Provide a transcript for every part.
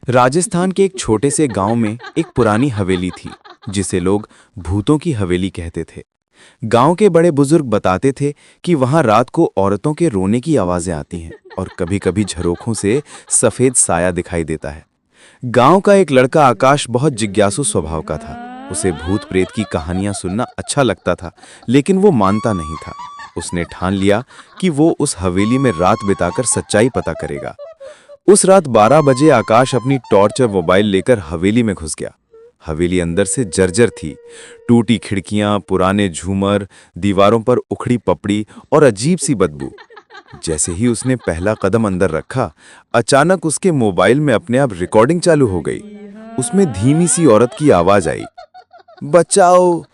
राजस्थान के एक छोटे से गांव में एक पुरानी हवेली थी जिसे लोग भूतों की हवेली कहते थे। गांव के बड़े बुजुर्ग बताते थे कि वहां रात को औरतों के रोने की आवाजें आती हैं और कभी-कभी झरोखों से सफेद साया दिखाई देता है। गांव का एक लड़का आकाश बहुत जिज्ञासु स्वभाव का था। उसे भूत प्रेत की कहानियां सुनना अच्छा लगता था, लेकिन वो मानता नहीं था। उसने ठान लिया कि वो उस हवेली में रात बिताकर सच्चाई पता करेगा। उस रात 12 बजे आकाश अपनी टॉर्च और मोबाइल लेकर हवेली में घुस गया। हवेली अंदर से जर्जर थी। टूटी खिड़कियां, पुराने झूमर, दीवारों पर उखड़ी पपड़ी और अजीब सी बदबू। जैसे ही उसने पहला कदम अंदर रखा, अचानक उसके मोबाइल में अपने आप रिकॉर्डिंग चालू हो गई। उसमें धीमी सी औरत की आवाज आई, बचाओ,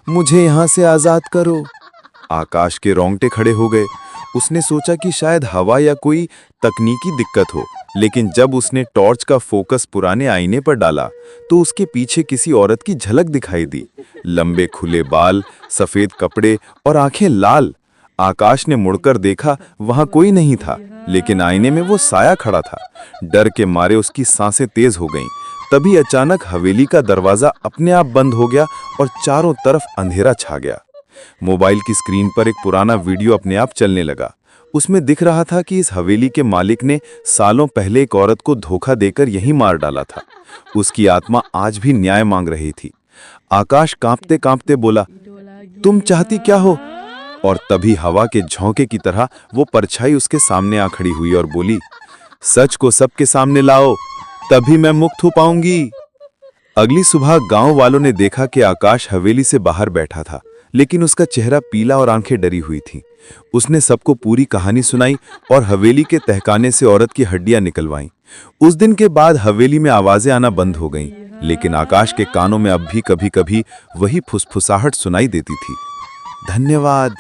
मुझे यहां से आजाद करो। आकाश के रोंगटे खड़े हो गए। उसने सोचा कि शायद हवा या कोई तकनीकी दिक्कत हो, लेकिन जब उसने टॉर्च का फोकस पुराने आईने पर डाला तो उसके पीछे किसी औरत की झलक दिखाई दी। लंबे खुले बाल, सफेद कपड़े और आंखें लाल। आकाश ने मुड़कर देखा, वहां कोई नहीं था, लेकिन आईने में वो साया खड़ा था। डर के मारे उसकी सांसें तेज हो गईं। तभी अचानक हवेली का दरवाजा अपने आप बंद हो गया और चारों तरफ अंधेरा छा गया। मोबाइल की स्क्रीन पर एक पुराना वीडियो अपने आप चलने लगा। उसमें दिख रहा था कि इस हवेली के मालिक ने सालों पहले एक औरत को धोखा देकर यहीं मार डाला था। उसकी आत्मा आज भी न्याय मांग रही थी। आकाश कांपते कांपते बोला, तुम चाहती क्या हो? और तभी हवा के झोंके की तरह वो परछाई उसके सामने आ खड़ी हुई और बोली, सच को सबके सामने लाओ, तभी मैं मुक्त हो पाऊंगी। अगली सुबह गांव वालों ने देखा कि आकाश हवेली से बाहर बैठा था, लेकिन उसका चेहरा पीला और आंखें डरी हुई थीं। उसने सबको पूरी कहानी सुनाई और हवेली के तहखाने से औरत की हड्डियां निकलवाईं। उस दिन के बाद हवेली में आवाजें आना बंद हो गईं, लेकिन आकाश के कानों में अब भी कभी-कभी वही फुसफुसाहट सुनाई देती थी। धन्यवाद।